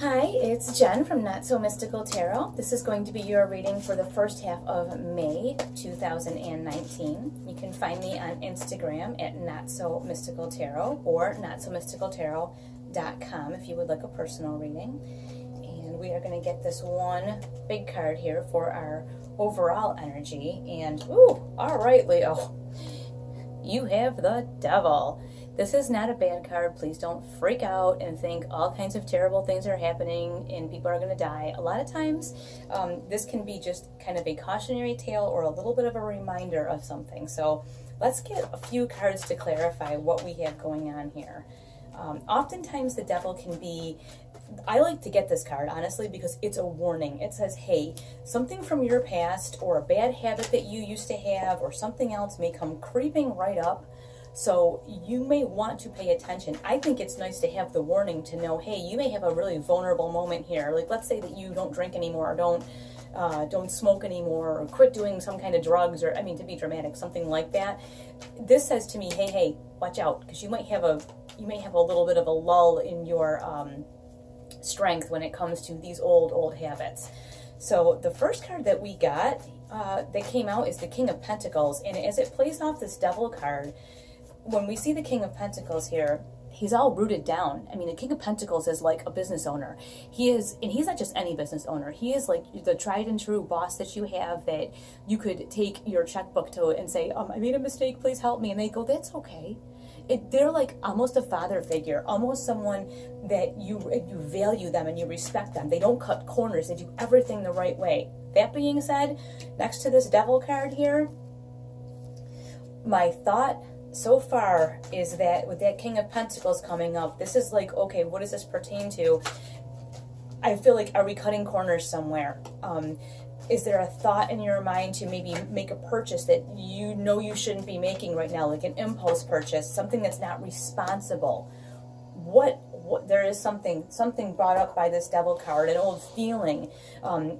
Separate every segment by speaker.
Speaker 1: Hi, it's Jen from Not So Mystical Tarot. This is going to be your reading for the first half of May 2019. You can find me on Instagram at Not So Mystical Tarot or notsomysticaltarot.com if you would like a personal reading. And we are going to get this one big card here for our overall energy. And, ooh, all right, Leo, you have the Devil. This is not a bad card. Please don't freak out and think all kinds of terrible things are happening and people are going to die. A lot of times, this can be just kind of a cautionary tale or a little bit of a reminder of something. So let's get a few cards to clarify what we have going on here. Oftentimes the Devil can be, I like to get this card, honestly, because it's a warning. It says, hey, something from your past or a bad habit that you used to have or something else may come creeping right up. So you may want to pay attention. I think it's nice to have the warning to know, hey, you may have a really vulnerable moment here. Like, let's say that you don't drink anymore, or don't smoke anymore, or quit doing some kind of drugs, or, I mean, to be dramatic, something like that. This says to me, hey, watch out, because you may have a little bit of a lull in your strength when it comes to these old habits. So the first card that we got that came out is the King of Pentacles, and as it plays off this Devil card, when we see the King of Pentacles here, he's all rooted down. I mean, the King of Pentacles is like a business owner. He is, and he's not just any business owner. He is like the tried and true boss that you have that you could take your checkbook to and say, I made a mistake, please help me. And they go, that's okay. They're like almost a father figure, almost someone that you value them and you respect them. They don't cut corners. They do everything the right way. That being said, next to this Devil card here, my thought so far is that with that King of Pentacles coming up, this is like, okay, what does this pertain to? I feel like, are we cutting corners somewhere? Is there a thought in your mind to maybe make a purchase that you know you shouldn't be making right now, like an impulse purchase, something that's not responsible? What there is something brought up by this Devil card, an old feeling.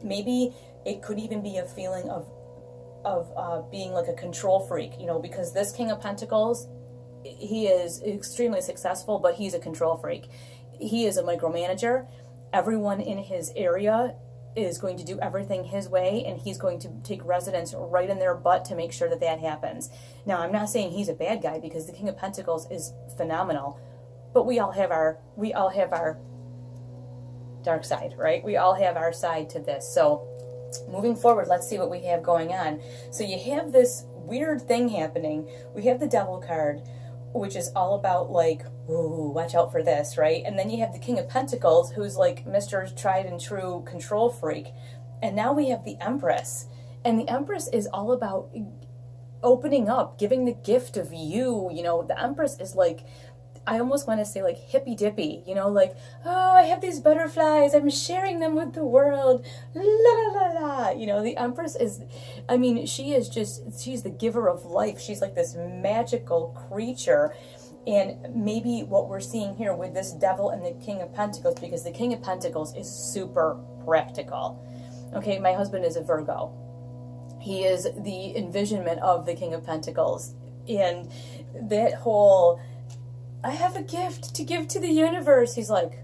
Speaker 1: Maybe it could even be a feeling of being like a control freak, because this King of Pentacles, he is extremely successful, but he's a control freak. He is a micromanager. Everyone in his area is going to do everything his way, and he's going to take residence right in their butt to make sure that that happens. Now, I'm not saying he's a bad guy, because the King of Pentacles is phenomenal, but we all have our dark side, right? We all have our side to this. So moving forward, let's see what we have going on. So you have this weird thing happening. We have the Devil card, which is all about like, ooh, watch out for this, right? And then you have the King of Pentacles, who's like Mr. Tried and True control freak. And now we have the Empress. And the Empress is all about opening up, giving the gift of you. The Empress is like, I almost want to say like hippy dippy, like, oh, I have these butterflies, I'm sharing them with the world, la la la la. The Empress is, I mean, she's the giver of life. She's like this magical creature. And maybe what we're seeing here with this Devil and the King of Pentacles, because the King of Pentacles is super practical. Okay, my husband is a Virgo. He is the envisionment of the King of Pentacles. And that whole, I have a gift to give to the universe. He's like,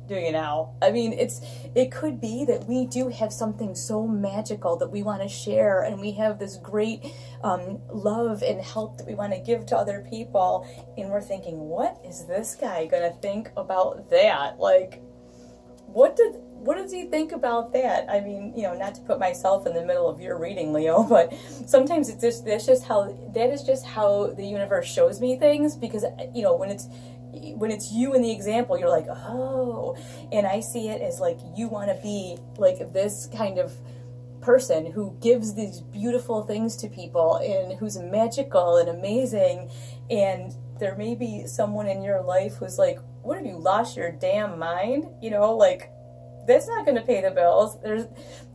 Speaker 1: do you now? I mean, it could be that we do have something so magical that we want to share, and we have this great love and help that we want to give to other people, and we're thinking, what is this guy gonna think about that? Like, what does he think about that? I mean, not to put myself in the middle of your reading, Leo, but sometimes that is just how the universe shows me things, because when it's you in the example, you're like, oh, and I see it as like you want to be like this kind of person who gives these beautiful things to people and who's magical and amazing. And there may be someone in your life who's like, what, have you lost your damn mind? Like, that's not going to pay the bills.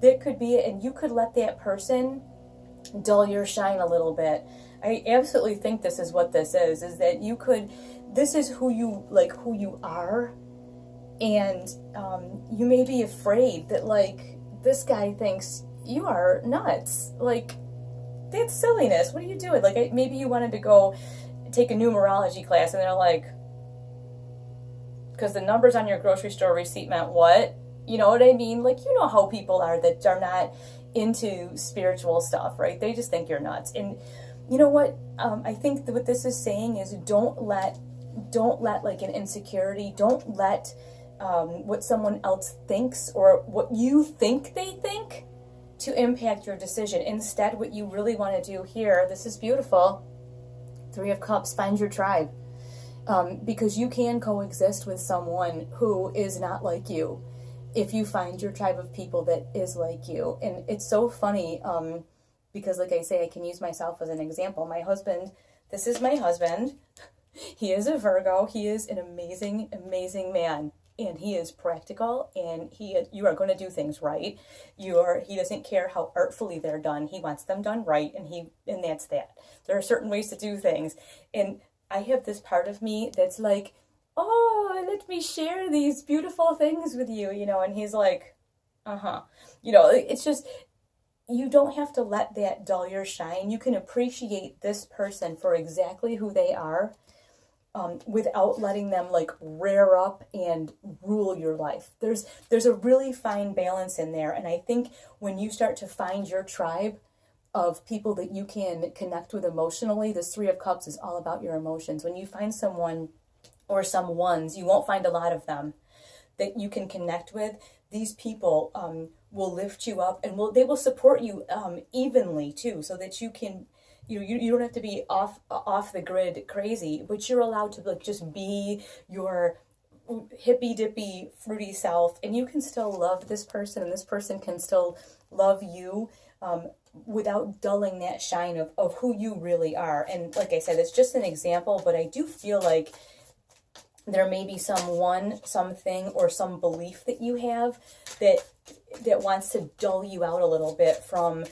Speaker 1: That could be it, and you could let that person dull your shine a little bit. I absolutely think this is what this is that this is who you are, and you may be afraid that, like, this guy thinks you are nuts. Like, that's silliness. What are you doing? Like, maybe you wanted to go take a numerology class, and they're like, because the numbers on your grocery store receipt meant what? You know what I mean? Like, you know how people are that are not into spiritual stuff, right? They just think you're nuts. And you know what? I think that what this is saying is don't let like an insecurity, don't let what someone else thinks or what you think they think to impact your decision. Instead, what you really want to do here, this is beautiful, Three of Cups, find your tribe. Because you can coexist with someone who is not like you if you find your tribe of people that is like you. And it's so funny because, like I say, I can use myself as an example. My husband, this is my husband. He is a Virgo. He is an amazing, amazing man. And he is practical, and you are going to do things right. He doesn't care how artfully they're done. He wants them done right, and that's that. There are certain ways to do things. And I have this part of me that's like, oh, let me share these beautiful things with you, and he's like, it's just, you don't have to let that dull your shine. You can appreciate this person for exactly who they are, without letting them like rear up and rule your life. There's a really fine balance in there. And I think when you start to find your tribe of people that you can connect with emotionally, this Three of Cups is all about your emotions. When you find someone or some ones, you won't find a lot of them, that you can connect with, these people will lift you up, and they will support you evenly too, so that you can, you don't have to be off the grid crazy, but you're allowed to like just be your hippy dippy fruity self, and you can still love this person, and this person can still love you, without dulling that shine of who you really are. And like I said, it's just an example, but I do feel like there may be something or some belief that you have that wants to dull you out a little bit from.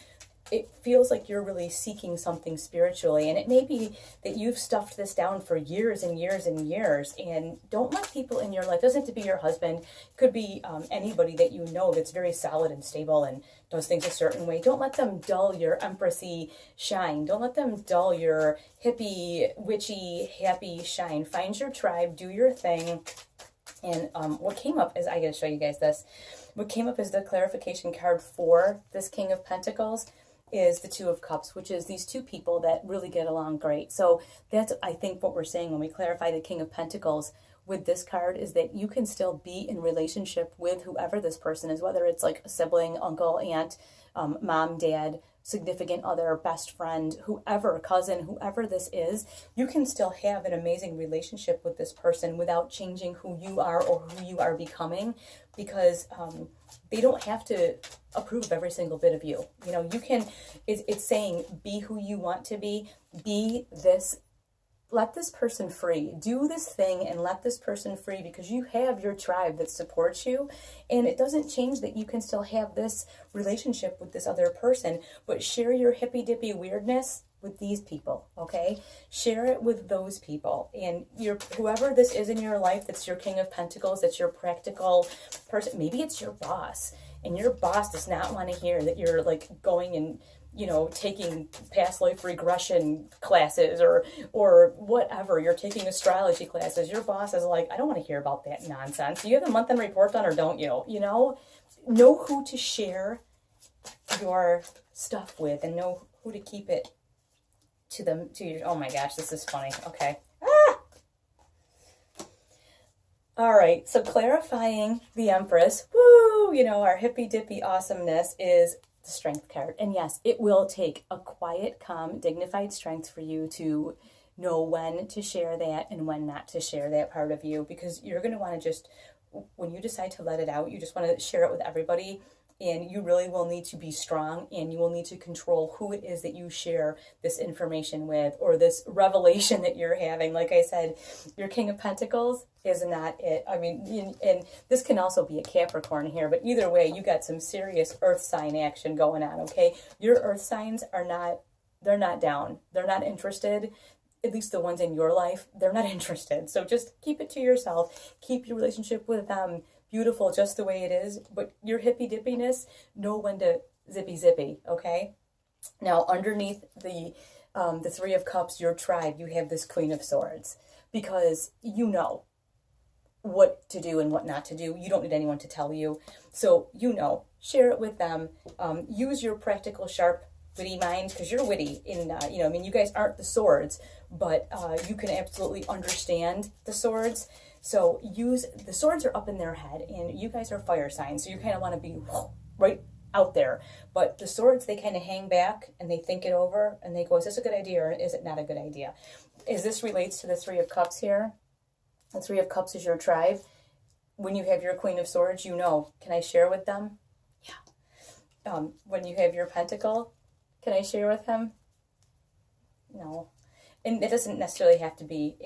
Speaker 1: It feels like you're really seeking something spiritually, and it may be that you've stuffed this down for years and years and years. And don't let people in your life, doesn't have to be your husband, could be anybody that you know that's very solid and stable and does things a certain way. Don't let them dull your empressy shine. Don't let them dull your hippie, witchy, happy shine. Find your tribe, do your thing. And what came up is, I gotta show you guys this. What came up is the clarification card for this King of Pentacles is the Two of Cups, which is these two people that really get along great. So that's, I think, what we're saying when we clarify the King of Pentacles with this card, is that you can still be in relationship with whoever this person is, whether it's like a sibling, uncle, aunt, mom, dad, significant other, best friend, whoever, cousin, whoever this is. You can still have an amazing relationship with this person without changing who you are or who you are becoming, because they don't have to approve of every single bit of you. You can, it's saying, be who you want to be this. Let this person free. Do this thing and let this person free, because you have your tribe that supports you. And it doesn't change that you can still have this relationship with this other person, but share your hippy dippy weirdness with these people, okay? Share it with those people. And whoever this is in your life, that's your King of Pentacles, that's your practical person. Maybe it's your boss, and your boss does not want to hear that you're like going and taking past life regression classes or whatever. You're taking astrology classes. Your boss is like, I don't want to hear about that nonsense. Do you have the month-end report done or don't you? Know who to share your stuff with, and know who to keep it to your, oh my gosh, this is funny. Okay. All right. So clarifying the Empress, woo, our hippy dippy awesomeness is the Strength card. And yes, it will take a quiet, calm, dignified strength for you to know when to share that and when not to share that part of you, because you're going to want to just, when you decide to let it out, you just want to share it with everybody. And you really will need to be strong, and you will need to control who it is that you share this information with, or this revelation that you're having. Like I said, your King of Pentacles is not it. I mean, and this can also be a Capricorn here, but either way, you got some serious earth sign action going on, okay? Your earth signs they're not down. They're not interested. At least the ones in your life, they're not interested. So just keep it to yourself. Keep your relationship with them beautiful just the way it is, but your hippy dippiness, know when to zippy, okay? Now, underneath the Three of Cups, your tribe, you have this Queen of Swords, because what to do and what not to do. You don't need anyone to tell you. So, share it with them. Use your practical, sharp, witty mind, because you're witty in, you guys aren't the swords, but you can absolutely understand the swords. So the swords are up in their head, and you guys are fire signs, so you kind of want to be right out there. But the swords, they kind of hang back and they think it over and they go, is this a good idea or is it not a good idea? As this relates to the Three of Cups here, the Three of Cups is your tribe. When you have your Queen of Swords, can I share with them? Yeah. When you have your Pentacle, can I share with him? No. And it doesn't necessarily have to be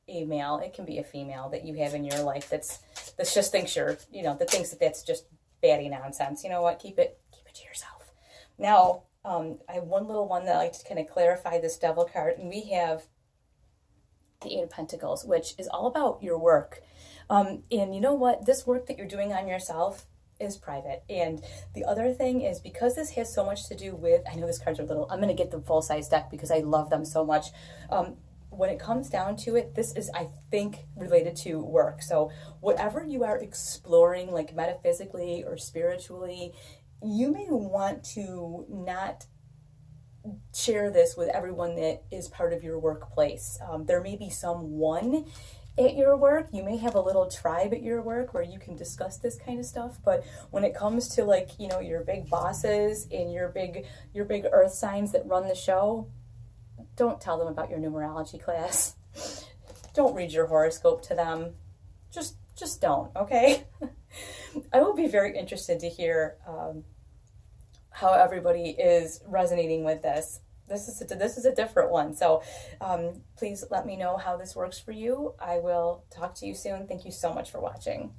Speaker 1: a male. It can be a female that you have in your life that just thinks that thinks that that's just batty nonsense. You know what? Keep it to yourself. Now, I have one little one that I like to kind of clarify this Devil card, and we have the Eight of Pentacles, which is all about your work. And you know what? This work that you're doing on yourself is private. And the other thing is, because this has so much to do with, I know these cards are little, I'm going to get the full-size deck because I love them so much. When it comes down to it, this is, I think, related to work. So whatever you are exploring, like metaphysically or spiritually, you may want to not share this with everyone that is part of your workplace. There may be someone at your work, you may have a little tribe at your work where you can discuss this kind of stuff, but when it comes to your big bosses and your big earth signs that run the show, don't tell them about your numerology class. Don't read your horoscope to them. Just don't, okay? I will be very interested to hear how everybody is resonating with this. This is a different one. So please let me know how this works for you. I will talk to you soon. Thank you so much for watching.